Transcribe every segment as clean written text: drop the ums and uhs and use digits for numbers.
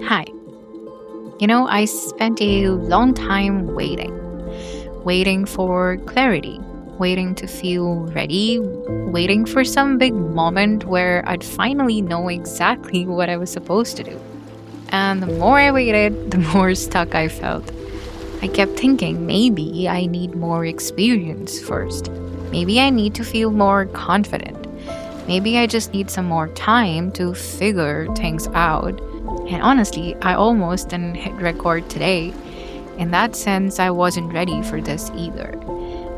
Hi. I spent a long time waiting for clarity, waiting to feel ready, waiting for some big moment where I'd finally know exactly what I was supposed to do. And the more I waited, the more stuck I felt. I kept thinking maybe I need more experience first. Maybe I need to feel more confident. Maybe I just need some more time to figure things out. And honestly, I almost didn't hit record today. In that sense, I wasn't ready for this either.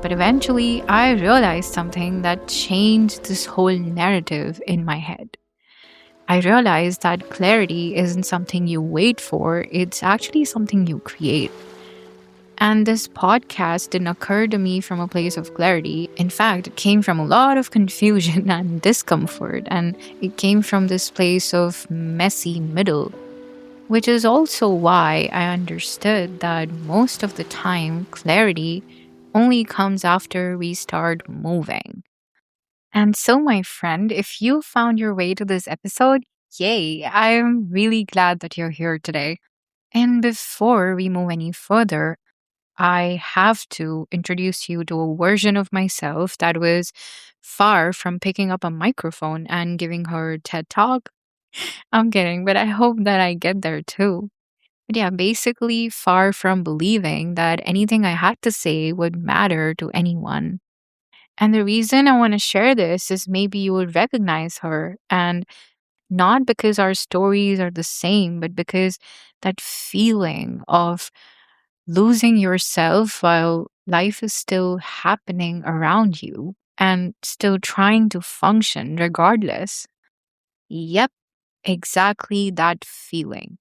But eventually, I realized something that changed this whole narrative in my head. I realized that clarity isn't something you wait for, it's actually something you create. And this podcast didn't occur to me from a place of clarity. In fact, it came from a lot of confusion and discomfort, and it came from this place of messy middle, which is also why I understood that most of the time, clarity only comes after we start moving. And so, my friend, if you found your way to this episode, yay, I'm really glad that you're here today. And before we move any further, I have to introduce you to a version of myself that was far from picking up a microphone and giving her TED talk. I'm kidding, but I hope that I get there too. But yeah, basically, far from believing that anything I had to say would matter to anyone. And the reason I want to share this is maybe you will recognize her, and not because our stories are the same, but because that feeling of losing yourself while life is still happening around you and still trying to function regardless. Yep, exactly that feeling.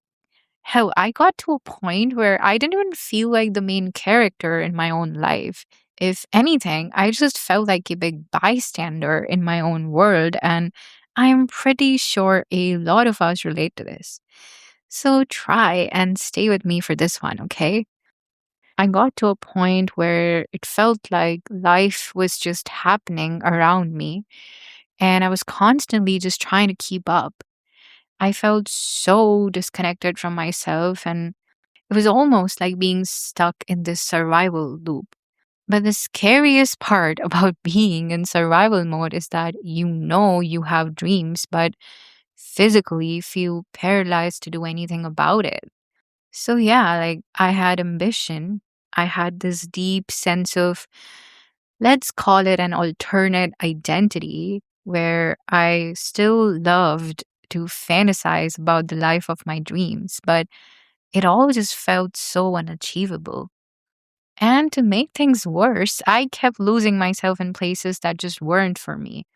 Hell, I got to a point where I didn't even feel like the main character in my own life. If anything, I just felt like a big bystander in my own world, and I'm pretty sure a lot of us relate to this. So try and stay with me for this one, okay? I got to a point where it felt like life was just happening around me, and I was constantly just trying to keep up. I felt so disconnected from myself, and it was almost like being stuck in this survival loop. But the scariest part about being in survival mode is that you know you have dreams, but physically feel paralyzed to do anything about it. So, yeah, like I had ambition. I had this deep sense of, let's call it an alternate identity, where I still loved to fantasize about the life of my dreams, but it all just felt so unachievable. And to make things worse, I kept losing myself in places that just weren't for me.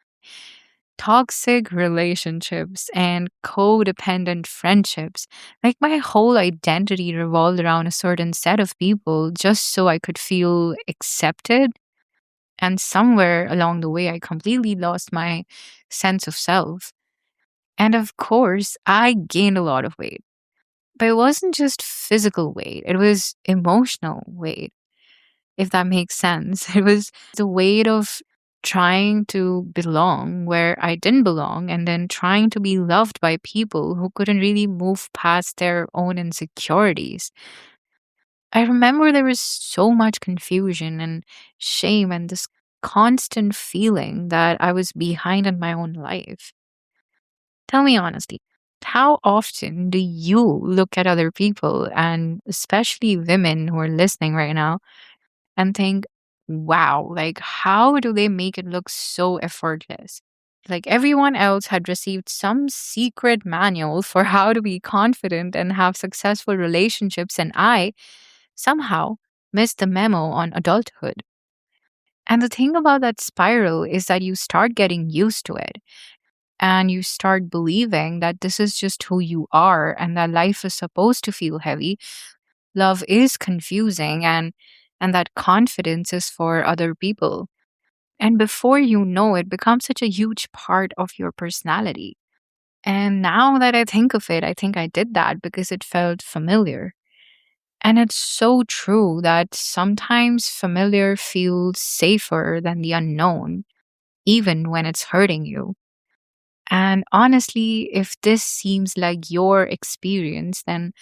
Toxic relationships and codependent friendships. Like my whole identity revolved around a certain set of people just so I could feel accepted. And somewhere along the way, I completely lost my sense of self. And of course, I gained a lot of weight. But it wasn't just physical weight, it was emotional weight, if that makes sense. It was the weight of trying to belong where I didn't belong, and then trying to be loved by people who couldn't really move past their own insecurities. I remember there was so much confusion and shame and this constant feeling that I was behind in my own life. Tell me honestly, how often do you look at other people, and especially women who are listening right now, and think, wow, like how do they make it look so effortless? Like everyone else had received some secret manual for how to be confident and have successful relationships, and I somehow missed the memo on adulthood. And the thing about that spiral is that you start getting used to it, and you start believing that this is just who you are and that life is supposed to feel heavy, love is confusing, and that confidence is for other people. And before you know it becomes such a huge part of your personality. And now that I think of it, I think I did that because it felt familiar. And it's so true that sometimes familiar feels safer than the unknown, even when it's hurting you. And honestly, if this seems like your experience, then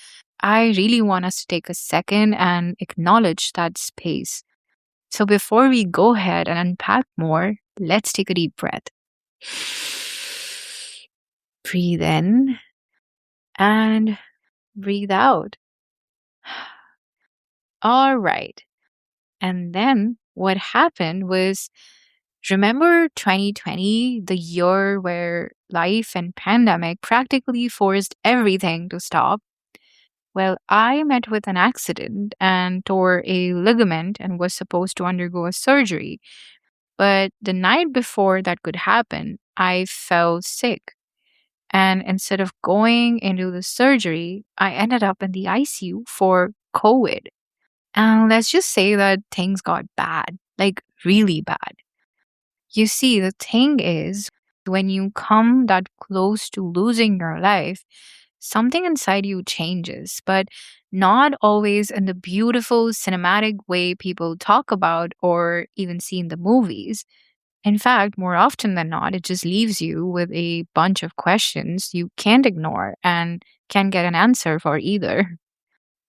I really want us to take a second and acknowledge that space. So before we go ahead and unpack more, let's take a deep breath. Breathe in and breathe out. All right. And then what happened was, remember 2020, the year where life and pandemic practically forced everything to stop? Well, I met with an accident and tore a ligament and was supposed to undergo a surgery. But the night before that could happen, I fell sick. And instead of going into the surgery, I ended up in the ICU for COVID. And let's just say that things got bad, like really bad. You see, the thing is, when you come that close to losing your life, something inside you changes, but not always in the beautiful cinematic way people talk about or even see in the movies. In fact, more often than not, it just leaves you with a bunch of questions you can't ignore and can't get an answer for either.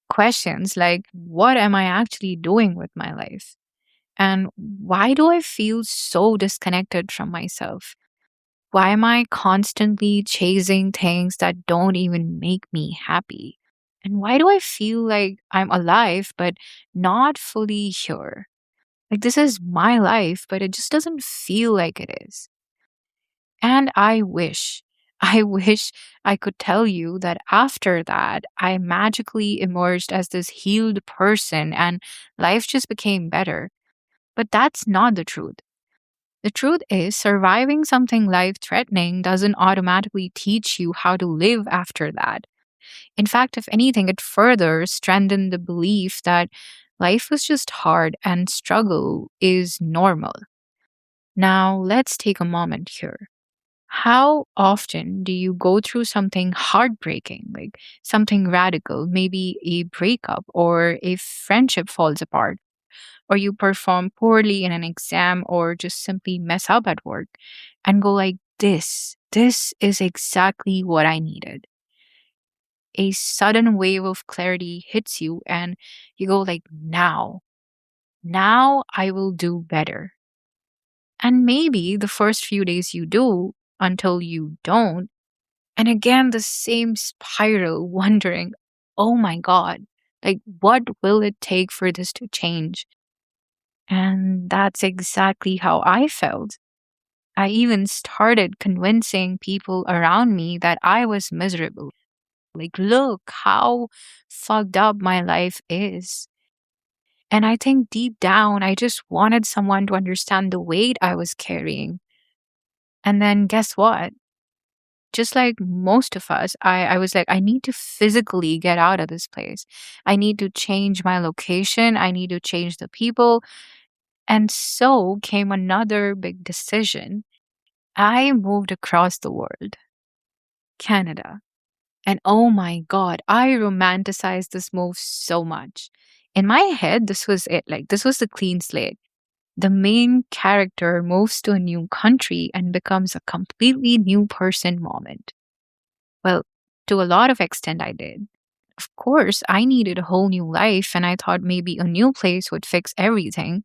Questions like, what am I actually doing with my life? And why do I feel so disconnected from myself? Why am I constantly chasing things that don't even make me happy? And why do I feel like I'm alive but not fully here? Like this is my life, but it just doesn't feel like it is. And I wish I could tell you that after that, I magically emerged as this healed person and life just became better. But that's not the truth. The truth is, surviving something life threatening doesn't automatically teach you how to live after that. In fact, if anything, it further strengthened the belief that life was just hard and struggle is normal. Now, let's take a moment here. How often do you go through something heartbreaking, like something radical, maybe a breakup or a friendship falls apart, or you perform poorly in an exam or just simply mess up at work and go like this is exactly what I needed. A sudden wave of clarity hits you and you go like now I will do better. And maybe the first few days you do until you don't. And again, the same spiral, wondering, oh my God, like what will it take for this to change? And that's exactly how I felt. I even started convincing people around me that I was miserable. Like, look how fucked up my life is. And I think deep down, I just wanted someone to understand the weight I was carrying. And then guess what? Just like most of us, I was like, I need to physically get out of this place. I need to change my location. I need to change the people. And so came another big decision. I moved across the world, Canada. And oh my God, I romanticized this move so much. In my head, this was it. Like, this was the clean slate. The main character moves to a new country and becomes a completely new person moment. Well, to a lot of extent, I did. Of course, I needed a whole new life, and I thought maybe a new place would fix everything.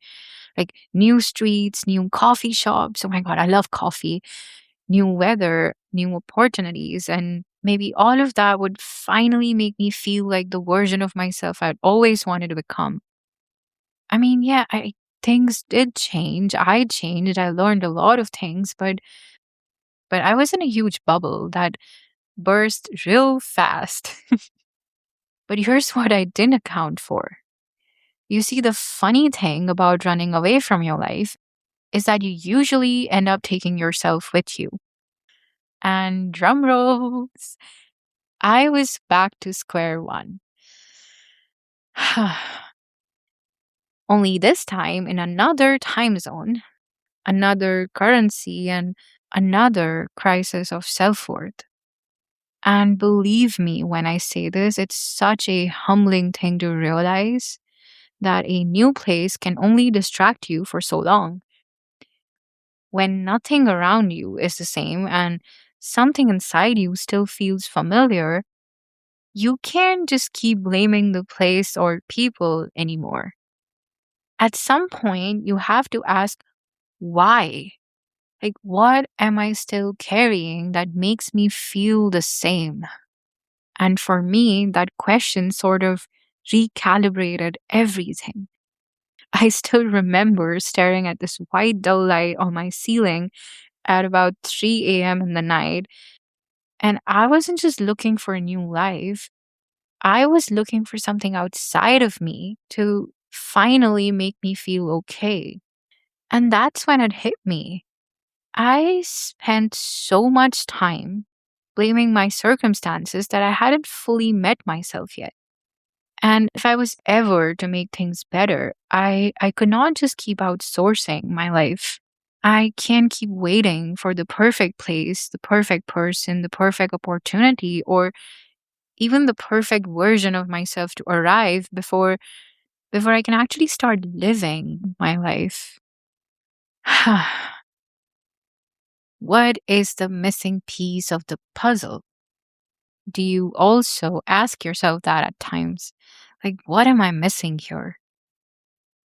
Like new streets, new coffee shops. Oh my God, I love coffee. New weather, new opportunities. And maybe all of that would finally make me feel like the version of myself I'd always wanted to become. I mean, yeah, things did change. I changed. I learned a lot of things, but I was in a huge bubble that burst real fast. But here's what I didn't account for. You see, the funny thing about running away from your life is that you usually end up taking yourself with you. And drum rolls, I was back to square one. Only this time in another time zone, another currency, and another crisis of self worth. And believe me when I say this, it's such a humbling thing to realize that a new place can only distract you for so long. When nothing around you is the same and something inside you still feels familiar, you can't just keep blaming the place or people anymore. At some point, you have to ask why. Like, what am I still carrying that makes me feel the same? And for me, that question sort of recalibrated everything. I still remember staring at this white dull light on my ceiling at about 3 a.m. in the night. And I wasn't just looking for a new life, I was looking for something outside of me to finally make me feel okay. And that's when it hit me. I spent so much time blaming my circumstances that I hadn't fully met myself yet. And if I was ever to make things better, I could not just keep outsourcing my life. I can't keep waiting for the perfect place, the perfect person, the perfect opportunity, or even the perfect version of myself to arrive before I can actually start living my life. What is the missing piece of the puzzle? Do you also ask yourself that at times? Like, what am I missing here?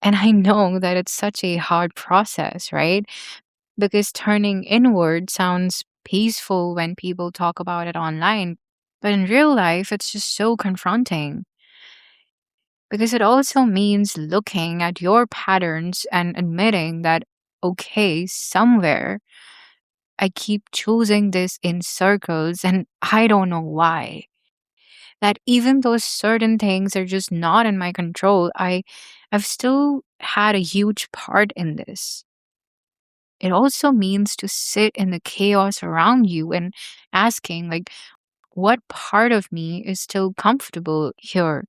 And I know that it's such a hard process, right? Because turning inward sounds peaceful when people talk about it online. But in real life, it's just so confronting because it also means looking at your patterns and admitting that, okay, somewhere I keep choosing this in circles and I don't know why. That even though certain things are just not in my control, I've still had a huge part in this. It also means to sit in the chaos around you and asking, like, what part of me is still comfortable here?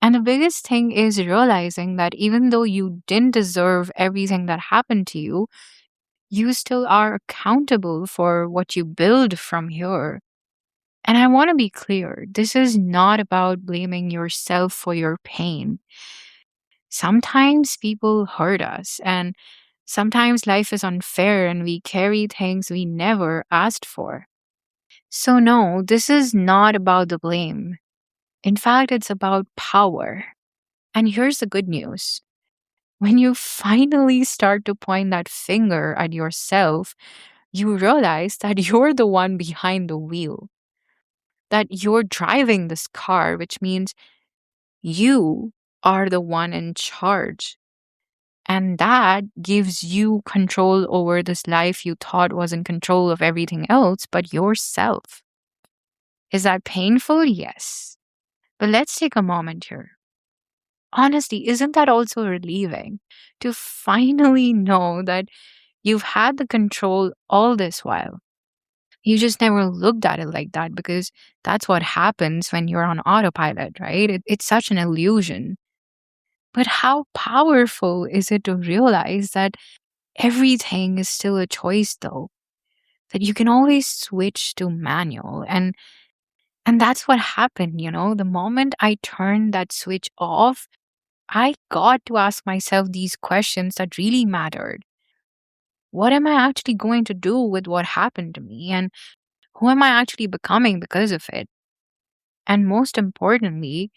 And the biggest thing is realizing that even though you didn't deserve everything that happened to you still are accountable for what you build from here. And I want to be clear, this is not about blaming yourself for your pain. Sometimes people hurt us, and sometimes life is unfair, and we carry things we never asked for. So, no, this is not about the blame. In fact, it's about power. And here's the good news: when you finally start to point that finger at yourself, you realize that you're the one behind the wheel, that you're driving this car, which means you are the one in charge. And that gives you control over this life you thought was in control of everything else but yourself. Is that painful? Yes. But let's take a moment here. Honestly, isn't that also relieving to finally know that you've had the control all this while? You just never looked at it like that because that's what happens when you're on autopilot, right? It's such an illusion. But how powerful is it to realize that everything is still a choice, though? That you can always switch to manual. And that's what happened, you know? The moment I turned that switch off, I got to ask myself these questions that really mattered. What am I actually going to do with what happened to me? And who am I actually becoming because of it? And most importantly,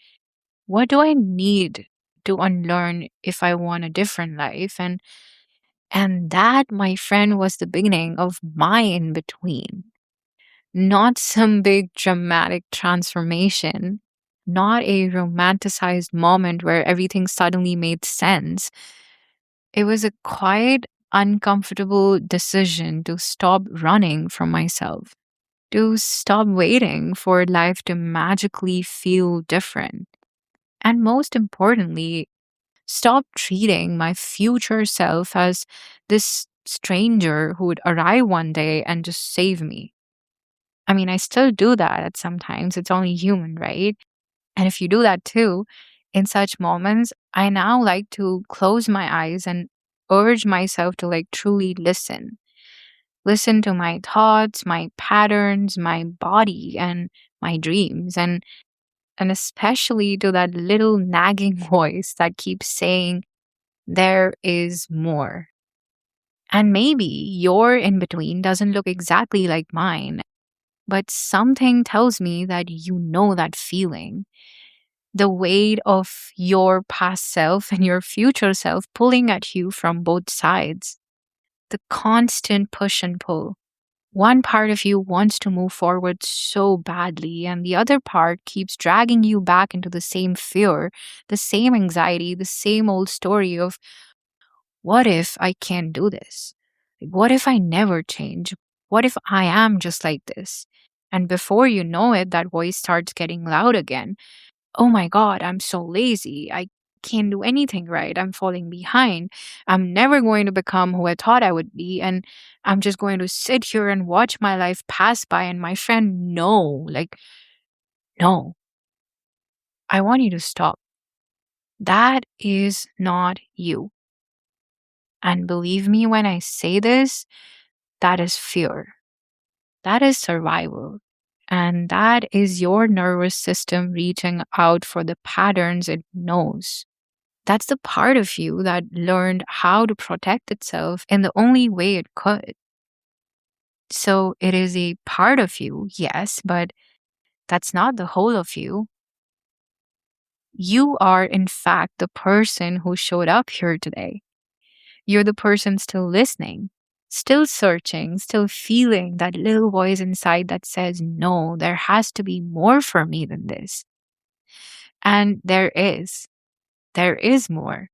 what do I need to unlearn if I want a different life? And that, my friend, was the beginning of my in between. Not some big dramatic transformation, not a romanticized moment where everything suddenly made sense. It was a quiet, uncomfortable decision to stop running from myself, to stop waiting for life to magically feel different. And most importantly, stop treating my future self as this stranger who would arrive one day and just save me. I mean, I still do that at sometimes. It's only human, right? And if you do that too, in such moments, I now like to close my eyes and urge myself to like truly listen. Listen to my thoughts, my patterns, my body, and my dreams. And especially to that little nagging voice that keeps saying, there is more. And maybe your in between doesn't look exactly like mine, but something tells me that you know that feeling. The weight of your past self and your future self pulling at you from both sides. The constant push and pull. One part of you wants to move forward so badly, and the other part keeps dragging you back into the same fear, the same anxiety, the same old story of what if I can't do this? What if I never change? What if I am just like this? And before you know it, that voice starts getting loud again. Oh my God, I'm so lazy. I can't do anything right. I'm falling behind. I'm never going to become who I thought I would be. And I'm just going to sit here and watch my life pass by. And my friend, no, no, I want you to stop. That is not you. And believe me when I say this, that is fear. That is survival. And that is your nervous system reaching out for the patterns it knows. That's the part of you that learned how to protect itself in the only way it could. So it is a part of you, yes, but that's not the whole of you. You are, in fact, the person who showed up here today. You're the person still listening, still searching, still feeling that little voice inside that says, no, there has to be more for me than this. And there is. There is more.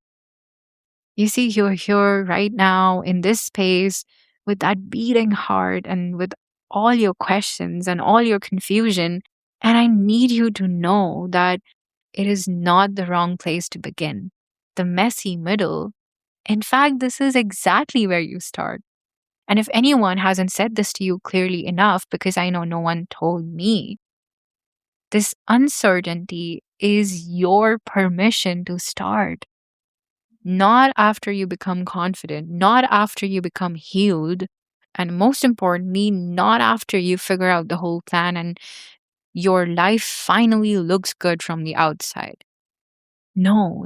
You see, you're here right now in this space with that beating heart and with all your questions and all your confusion. And I need you to know that it is not the wrong place to begin. The messy middle. In fact, this is exactly where you start. And if anyone hasn't said this to you clearly enough, because I know no one told me, this uncertainty is your permission to start. Not after you become confident, not after you become healed, and most importantly, not after you figure out the whole plan and your life finally looks good from the outside. No,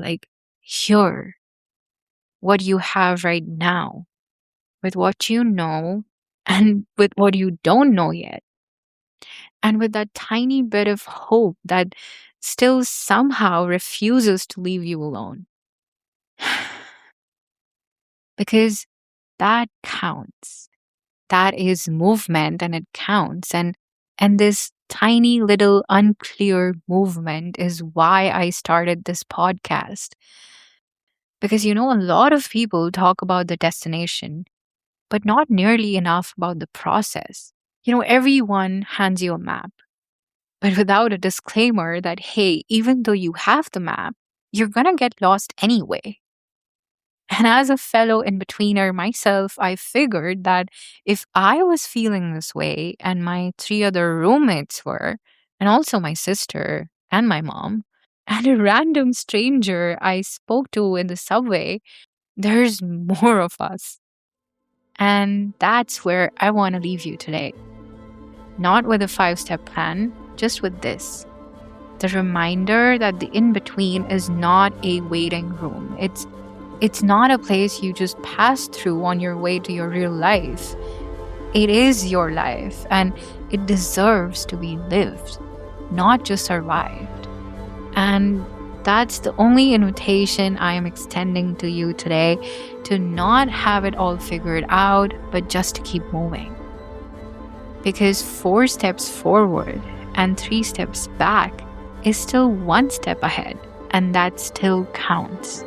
here, what you have right now, with what you know and with what you don't know yet, and with that tiny bit of hope that still somehow refuses to leave you alone. Because that counts. That is movement and it counts. And this tiny little unclear movement is why I started this podcast. Because a lot of people talk about the destination, but not nearly enough about the process. Everyone hands you a map, but without a disclaimer that, hey, even though you have the map, you're gonna get lost anyway. And as a fellow in betweener myself, I figured that if I was feeling this way and my three other roommates were, and also my sister and my mom, and a random stranger I spoke to in the subway, there's more of us. And that's where I want to leave you today. Not with a 5-step plan, just with this. The reminder that the in-between is not a waiting room. It's not a place you just pass through on your way to your real life. It is your life, and it deserves to be lived, not just survived. And that's the only invitation I am extending to you today, to not have it all figured out, but just to keep moving. Because 4 steps forward and 3 steps back is still 1 step ahead, and that still counts.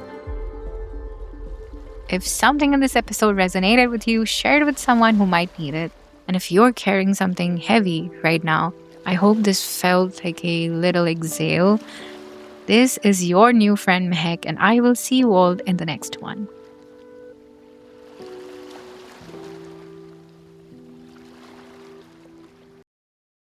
If something in this episode resonated with you, share it with someone who might need it. And if you're carrying something heavy right now, I hope this felt like a little exhale. This is your new friend Mahek, and I will see you all in the next one.